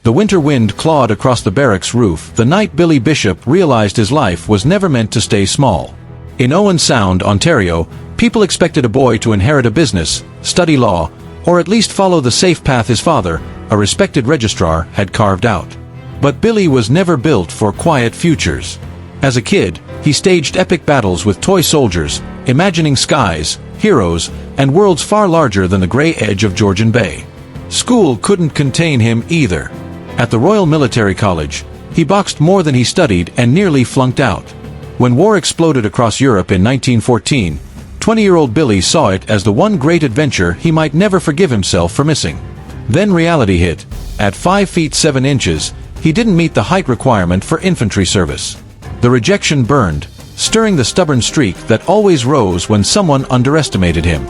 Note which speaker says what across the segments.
Speaker 1: The winter wind clawed across the barracks roof the night Billy Bishop realized his life was never meant to stay small. In Owen Sound, Ontario, people expected a boy to inherit a business, study law, or at least follow the safe path his father, a respected registrar, had carved out. But Billy was never built for quiet futures. As a kid, he staged epic battles with toy soldiers, imagining skies, heroes, and worlds far larger than the gray edge of Georgian Bay. School couldn't contain him either. At the Royal Military College, he boxed more than he studied and nearly flunked out. When war exploded across Europe in 1914, 20-year-old Billy saw it as the one great adventure he might never forgive himself for missing. Then reality hit. At 5 feet 7 inches, he didn't meet the height requirement for infantry service. The rejection burned, stirring the stubborn streak that always rose when someone underestimated him.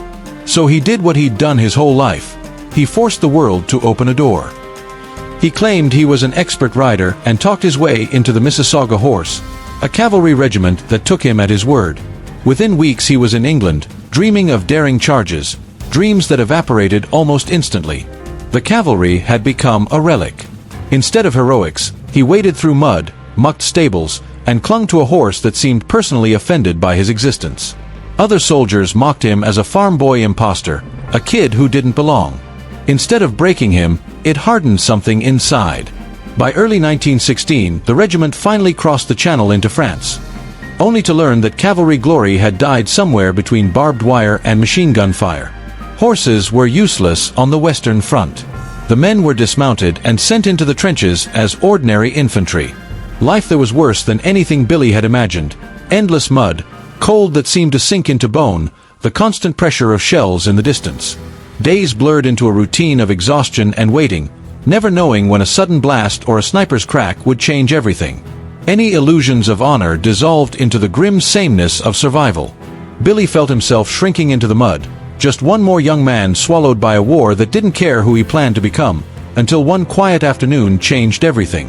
Speaker 1: So he did what he'd done his whole life. He forced the world to open a door. He claimed he was an expert rider and talked his way into the Mississauga Horse, a cavalry regiment that took him at his word. Within weeks he was in England, dreaming of daring charges, dreams that evaporated almost instantly. The cavalry had become a relic. Instead of heroics, he waded through mud, mucked stables, and clung to a horse that seemed personally offended by his existence. Other soldiers mocked him as a farm boy imposter, a kid who didn't belong. Instead of breaking him, it hardened something inside. By early 1916, the regiment finally crossed the Channel into France, only to learn that cavalry glory had died somewhere between barbed wire and machine gun fire. Horses were useless on the Western Front. The men were dismounted and sent into the trenches as ordinary infantry. Life that was worse than anything Billy had imagined. Endless mud, cold that seemed to sink into bone, the constant pressure of shells in the distance. Days blurred into a routine of exhaustion and waiting, never knowing when a sudden blast or a sniper's crack would change everything. Any illusions of honor dissolved into the grim sameness of survival. Billy felt himself shrinking into the mud, just one more young man swallowed by a war that didn't care who he planned to become, until one quiet afternoon changed everything.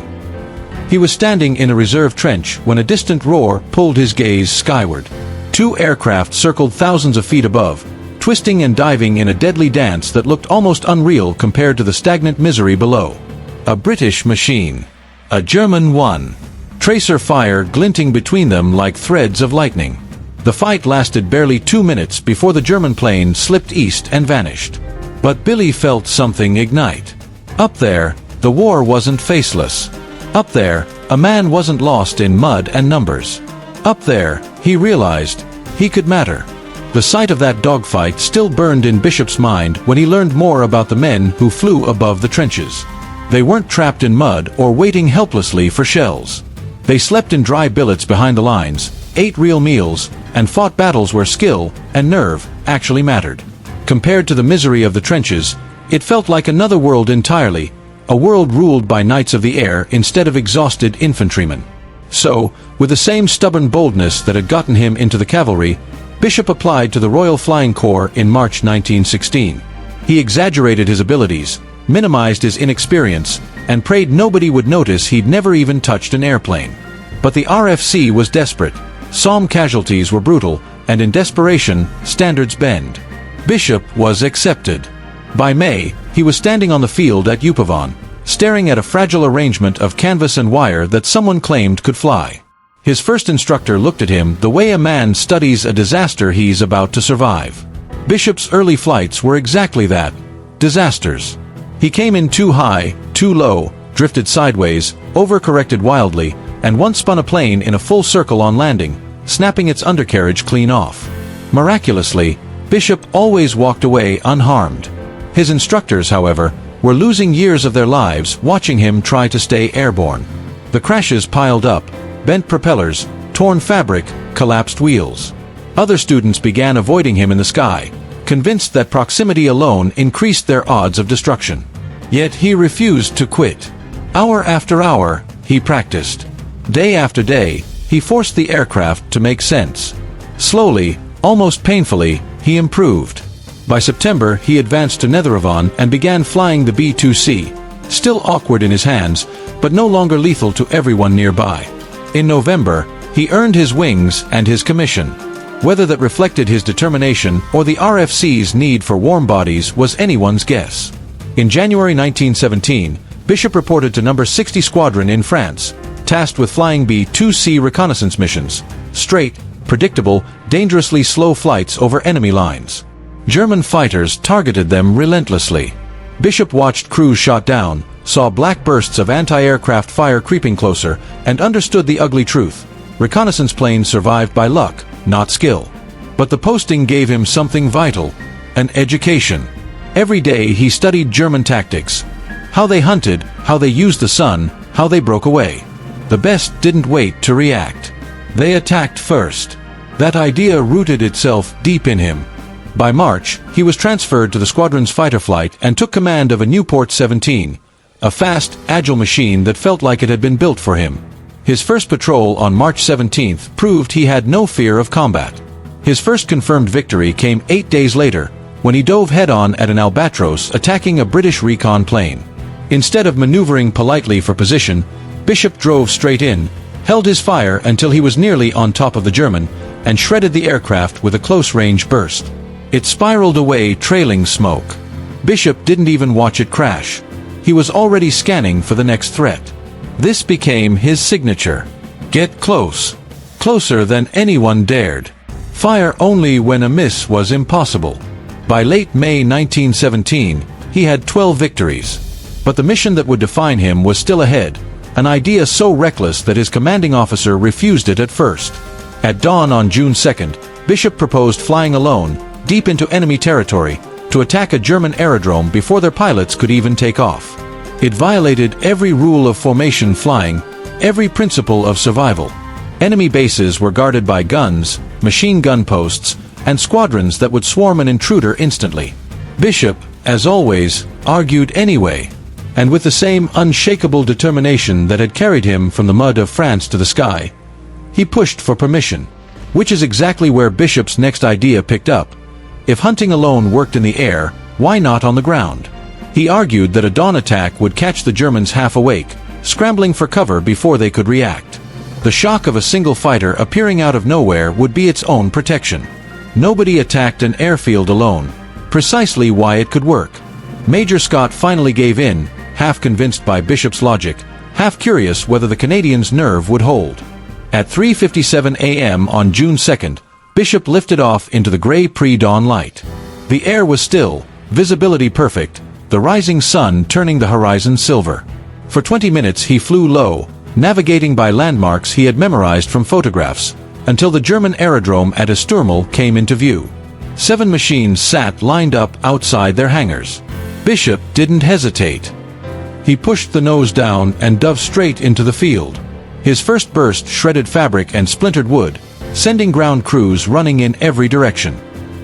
Speaker 1: He was standing in a reserve trench when a distant roar pulled his gaze skyward. 2 aircraft circled thousands of feet above, twisting and diving in a deadly dance that looked almost unreal compared to the stagnant misery below. A British machine. A German one. Tracer fire glinting between them like threads of lightning. The fight lasted barely 2 minutes before the German plane slipped east and vanished. But Billy felt something ignite. Up there, the war wasn't faceless. Up there, a man wasn't lost in mud and numbers. Up there, he realized, he could matter. The sight of that dogfight still burned in Bishop's mind when he learned more about the men who flew above the trenches. They weren't trapped in mud or waiting helplessly for shells. They slept in dry billets behind the lines, ate real meals, and fought battles where skill and nerve actually mattered. Compared to the misery of the trenches, it felt like another world entirely, a world ruled by knights of the air instead of exhausted infantrymen. So, with the same stubborn boldness that had gotten him into the cavalry, Bishop applied to the Royal Flying Corps in March 1916. He exaggerated his abilities, minimized his inexperience, and prayed nobody would notice he'd never even touched an airplane. But the RFC was desperate. Somme casualties were brutal, and in desperation, standards bend. Bishop was accepted. By May, he was standing on the field at Ypavon, staring at a fragile arrangement of canvas and wire that someone claimed could fly. His first instructor looked at him the way a man studies a disaster he's about to survive. Bishop's early flights were exactly that, disasters. He came in too high, too low, drifted sideways, overcorrected wildly, and once spun a plane in a full circle on landing, snapping its undercarriage clean off. Miraculously, Bishop always walked away unharmed. His instructors, however, were losing years of their lives watching him try to stay airborne. The crashes piled up, bent propellers, torn fabric, collapsed wheels. Other students began avoiding him in the sky, convinced that proximity alone increased their odds of destruction. Yet he refused to quit. Hour after hour, he practiced. Day after day, he forced the aircraft to make sense. Slowly, almost painfully, he improved. By September, he advanced to Netheravon and began flying the B-2C, still awkward in his hands, but no longer lethal to everyone nearby. In November, he earned his wings and his commission. Whether that reflected his determination or the RFC's need for warm bodies was anyone's guess. In January 1917, Bishop reported to No. 60 Squadron in France, tasked with flying B-2C reconnaissance missions, straight, predictable, dangerously slow flights over enemy lines. German fighters targeted them relentlessly. Bishop watched crews shot down, saw black bursts of anti-aircraft fire creeping closer, and understood the ugly truth. Reconnaissance planes survived by luck, not skill. But the posting gave him something vital: an education. Every day he studied German tactics. How they hunted, how they used the sun, how they broke away. The best didn't wait to react. They attacked first. That idea rooted itself deep in him. By March, he was transferred to the squadron's fighter flight and took command of a Nieuport 17, a fast, agile machine that felt like it had been built for him. His first patrol on March 17th proved he had no fear of combat. His first confirmed victory came 8 days later, when he dove head-on at an Albatros attacking a British recon plane. Instead of maneuvering politely for position, Bishop drove straight in, held his fire until he was nearly on top of the German, and shredded the aircraft with a close-range burst. It spiraled away, trailing smoke. Bishop didn't even watch it crash. He was already scanning for the next threat. This became his signature. Get close. Closer than anyone dared. Fire only when a miss was impossible. By late May 1917, he had 12 victories. But the mission that would define him was still ahead, an idea so reckless that his commanding officer refused it at first. At dawn on June 2nd, Bishop proposed flying alone, deep into enemy territory, to attack a German aerodrome before their pilots could even take off. It violated every rule of formation flying, every principle of survival. Enemy bases were guarded by guns, machine gun posts, and squadrons that would swarm an intruder instantly. Bishop, as always, argued anyway, and with the same unshakable determination that had carried him from the mud of France to the sky. He pushed for permission, which is exactly where Bishop's next idea picked up. If hunting alone worked in the air, why not on the ground? He argued that a dawn attack would catch the Germans half awake, scrambling for cover before they could react. The shock of a single fighter appearing out of nowhere would be its own protection. Nobody attacked an airfield alone, precisely why it could work. Major Scott finally gave in, half convinced by Bishop's logic, half curious whether the Canadians' nerve would hold. At 3:57 a.m. on June 2nd, Bishop lifted off into the gray pre-dawn light. The air was still, visibility perfect, the rising sun turning the horizon silver. For 20 minutes he flew low, navigating by landmarks he had memorized from photographs, until the German aerodrome at Esturmal came into view. 7 machines sat lined up outside their hangars. Bishop didn't hesitate. He pushed the nose down and dove straight into the field. His first burst shredded fabric and splintered wood, sending ground crews running in every direction.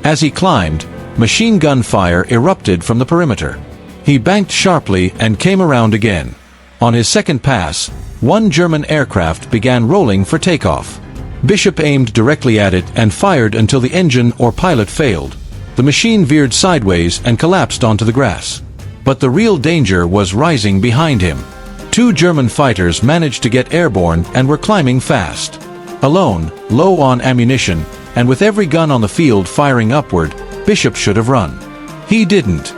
Speaker 1: As he climbed, machine gun fire erupted from the perimeter. He banked sharply and came around again. On his second pass, one German aircraft began rolling for takeoff. Bishop aimed directly at it and fired until the engine or pilot failed. The machine veered sideways and collapsed onto the grass. But the real danger was rising behind him. 2 German fighters managed to get airborne and were climbing fast. Alone, low on ammunition, and with every gun on the field firing upward, Bishop should have run. He didn't.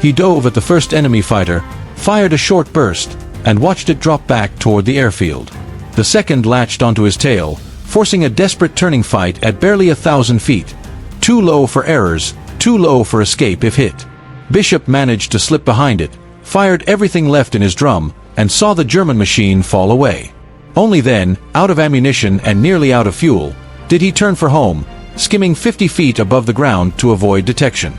Speaker 1: He dove at the first enemy fighter, fired a short burst, and watched it drop back toward the airfield. The second latched onto his tail, forcing a desperate turning fight at barely 1,000 feet. Too low for errors, too low for escape if hit. Bishop managed to slip behind it, fired everything left in his drum, and saw the German machine fall away. Only then, out of ammunition and nearly out of fuel, did he turn for home, skimming 50 feet above the ground to avoid detection.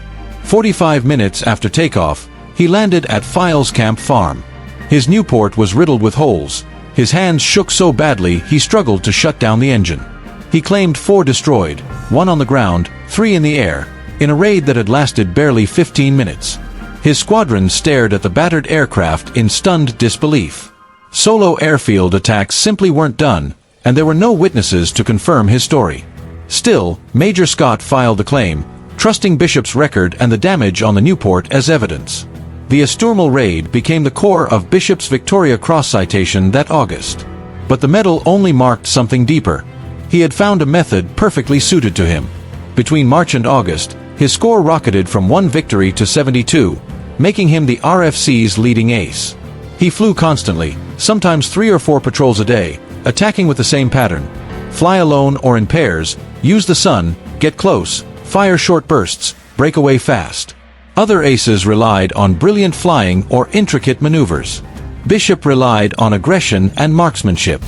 Speaker 1: 45 minutes after takeoff, he landed at Files Camp Farm. His Nieuport was riddled with holes. His hands shook so badly he struggled to shut down the engine. He claimed 4 destroyed, 1 on the ground, 3 in the air, in a raid that had lasted barely 15 minutes. His squadron stared at the battered aircraft in stunned disbelief. Solo airfield attacks simply weren't done, and there were no witnesses to confirm his story. Still, Major Scott filed the claim, trusting Bishop's record and the damage on the Nieuport as evidence. The Esturmal raid became the core of Bishop's Victoria Cross citation that August. But the medal only marked something deeper. He had found a method perfectly suited to him. Between March and August, his score rocketed from 1 victory to 72, making him the RFC's leading ace. He flew constantly, sometimes 3 or 4 patrols a day, attacking with the same pattern. Fly alone or in pairs, use the sun, get close, fire short bursts, break away fast. Other aces relied on brilliant flying or intricate maneuvers. Bishop relied on aggression and marksmanship.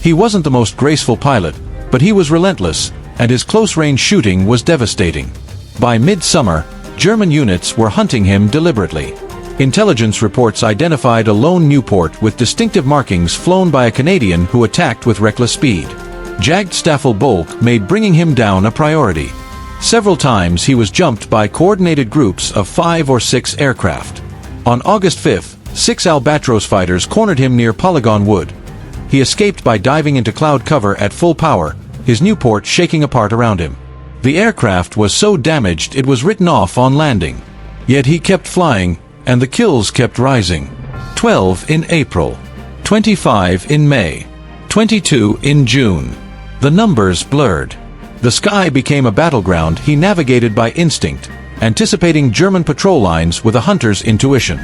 Speaker 1: He wasn't the most graceful pilot, but he was relentless, and his close-range shooting was devastating. By mid-summer, German units were hunting him deliberately. Intelligence reports identified a lone Nieuport with distinctive markings flown by a Canadian who attacked with reckless speed. Jagged Staffel bulk made bringing him down a priority. Several times he was jumped by coordinated groups of 5 or 6 aircraft. On August 5th, 6 Albatros fighters cornered him near Polygon Wood. He escaped by diving into cloud cover at full power, his Nieuport shaking apart around him. The aircraft was so damaged it was written off on landing. Yet he kept flying, and the kills kept rising. 12 in April, 25 in May, 22 in June. The numbers blurred. The sky became a battleground he navigated by instinct, anticipating German patrol lines with a hunter's intuition.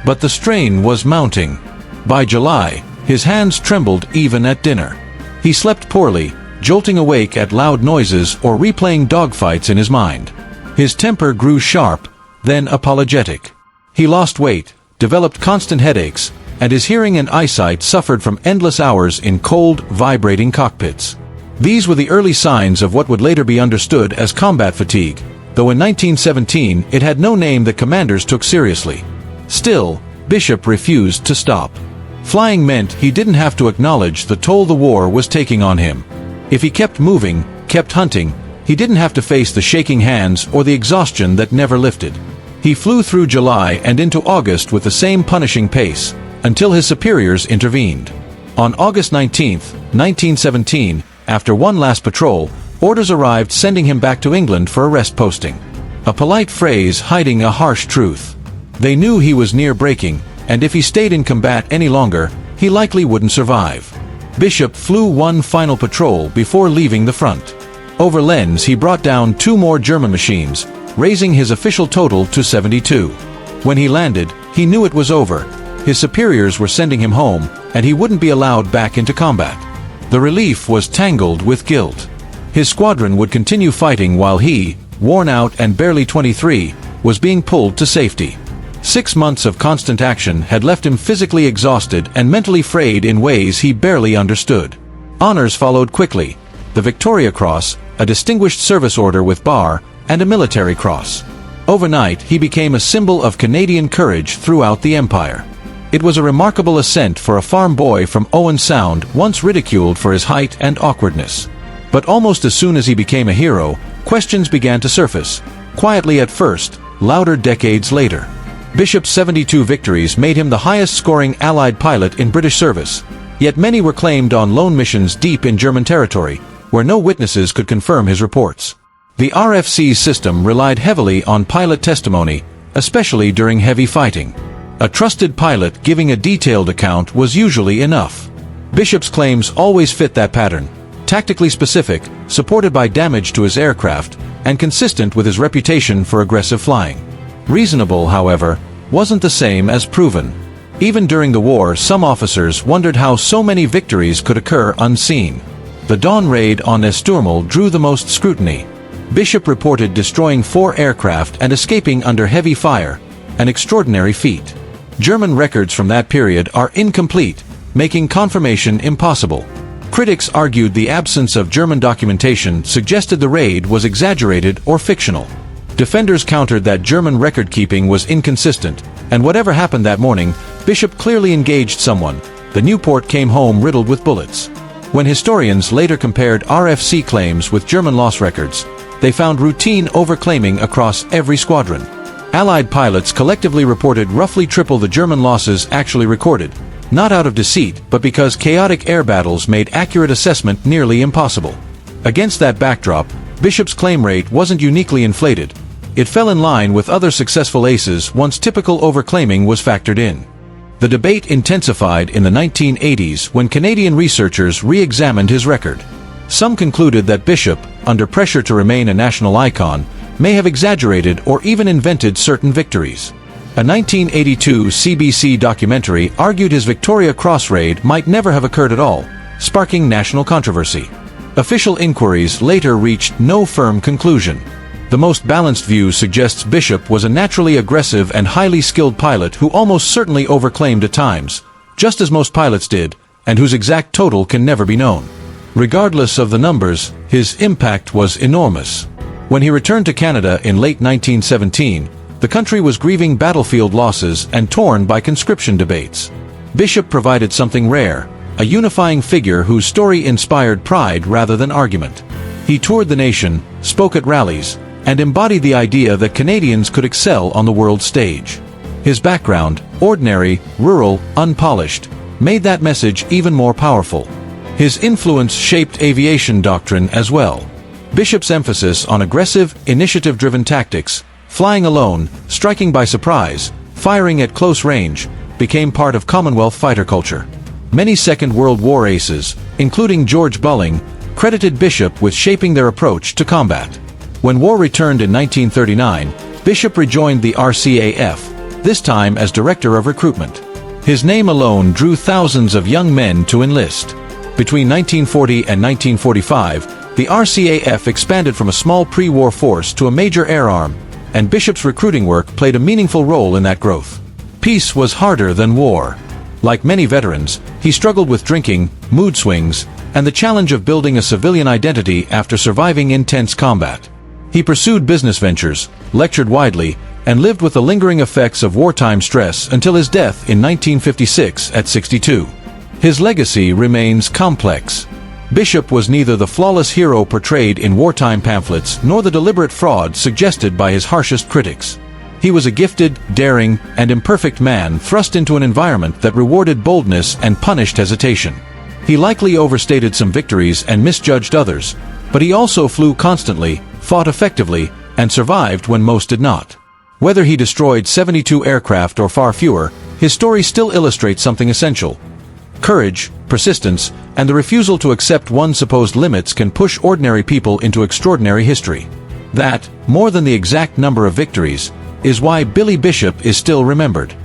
Speaker 1: But the strain was mounting. By July, his hands trembled even at dinner. He slept poorly, jolting awake at loud noises or replaying dogfights in his mind. His temper grew sharp, then apologetic. He lost weight, developed constant headaches, and his hearing and eyesight suffered from endless hours in cold, vibrating cockpits. These were the early signs of what would later be understood as combat fatigue, though in 1917 it had no name that commanders took seriously. Still, Bishop refused to stop. Flying meant he didn't have to acknowledge the toll the war was taking on him. If he kept moving, kept hunting, he didn't have to face the shaking hands or the exhaustion that never lifted. He flew through July and into August with the same punishing pace, until his superiors intervened. On August 19, 1917, after one last patrol, orders arrived sending him back to England for a rest posting. A polite phrase hiding a harsh truth. They knew he was near breaking, and if he stayed in combat any longer, he likely wouldn't survive. Bishop flew one final patrol before leaving the front. Over Lens he brought down 2 more German machines, raising his official total to 72. When he landed, he knew it was over. His superiors were sending him home, and he wouldn't be allowed back into combat. The relief was tangled with guilt. His squadron would continue fighting while he, worn out and barely 23, was being pulled to safety. 6 months of constant action had left him physically exhausted and mentally frayed in ways he barely understood. Honors followed quickly: the Victoria Cross, a Distinguished Service Order with bar, and a Military Cross. Overnight, he became a symbol of Canadian courage throughout the Empire. It was a remarkable ascent for a farm boy from Owen Sound, once ridiculed for his height and awkwardness. But almost as soon as he became a hero, questions began to surface. Quietly at first, louder decades later. Bishop's 72 victories made him the highest-scoring Allied pilot in British service, yet many were claimed on lone missions deep in German territory, where no witnesses could confirm his reports. The RFC's system relied heavily on pilot testimony, especially during heavy fighting. A trusted pilot giving a detailed account was usually enough. Bishop's claims always fit that pattern: tactically specific, supported by damage to his aircraft, and consistent with his reputation for aggressive flying. Reasonable, however, wasn't the same as proven. Even during the war, some officers wondered how so many victories could occur unseen. The Dawn raid on Esturmal drew the most scrutiny. Bishop reported destroying 4 aircraft and escaping under heavy fire, an extraordinary feat. German records from that period are incomplete, making confirmation impossible. Critics argued the absence of German documentation suggested the raid was exaggerated or fictional. Defenders countered that German record-keeping was inconsistent, and whatever happened that morning, Bishop clearly engaged someone. The Nieuport came home riddled with bullets. When historians later compared RFC claims with German loss records, they found routine overclaiming across every squadron. Allied pilots collectively reported roughly triple the German losses actually recorded, not out of deceit but because chaotic air battles made accurate assessment nearly impossible. Against that backdrop, Bishop's claim rate wasn't uniquely inflated. It fell in line with other successful aces once typical overclaiming was factored in. The debate intensified in the 1980s when Canadian researchers re-examined his record. Some concluded that Bishop, under pressure to remain a national icon, may have exaggerated or even invented certain victories. A 1982 CBC documentary argued his Victoria Cross raid might never have occurred at all, sparking national controversy. Official inquiries later reached no firm conclusion. The most balanced view suggests Bishop was a naturally aggressive and highly skilled pilot who almost certainly overclaimed at times, just as most pilots did, and whose exact total can never be known. Regardless of the numbers, his impact was enormous. When he returned to Canada in late 1917, the country was grieving battlefield losses and torn by conscription debates. Bishop provided something rare, a unifying figure whose story inspired pride rather than argument. He toured the nation, spoke at rallies, and embodied the idea that Canadians could excel on the world stage. His background, ordinary, rural, unpolished, made that message even more powerful. His influence shaped aviation doctrine as well. Bishop's emphasis on aggressive, initiative-driven tactics, flying alone, striking by surprise, firing at close range, became part of Commonwealth fighter culture. Many Second World War aces, including George Bulling, credited Bishop with shaping their approach to combat. When war returned in 1939, Bishop rejoined the RCAF, this time as Director of Recruitment. His name alone drew thousands of young men to enlist. Between 1940 and 1945, the RCAF expanded from a small pre-war force to a major air arm, and Bishop's recruiting work played a meaningful role in that growth. Peace was harder than war. Like many veterans, he struggled with drinking, mood swings, and the challenge of building a civilian identity after surviving intense combat. He pursued business ventures, lectured widely, and lived with the lingering effects of wartime stress until his death in 1956 at 62. His legacy remains complex. Bishop was neither the flawless hero portrayed in wartime pamphlets nor the deliberate fraud suggested by his harshest critics. He was a gifted, daring, and imperfect man thrust into an environment that rewarded boldness and punished hesitation. He likely overstated some victories and misjudged others, but he also flew constantly, fought effectively, and survived when most did not. Whether he destroyed 72 aircraft or far fewer, his story still illustrates something essential. Courage, persistence, and the refusal to accept one's supposed limits can push ordinary people into extraordinary history. That, more than the exact number of victories, is why Billy Bishop is still remembered.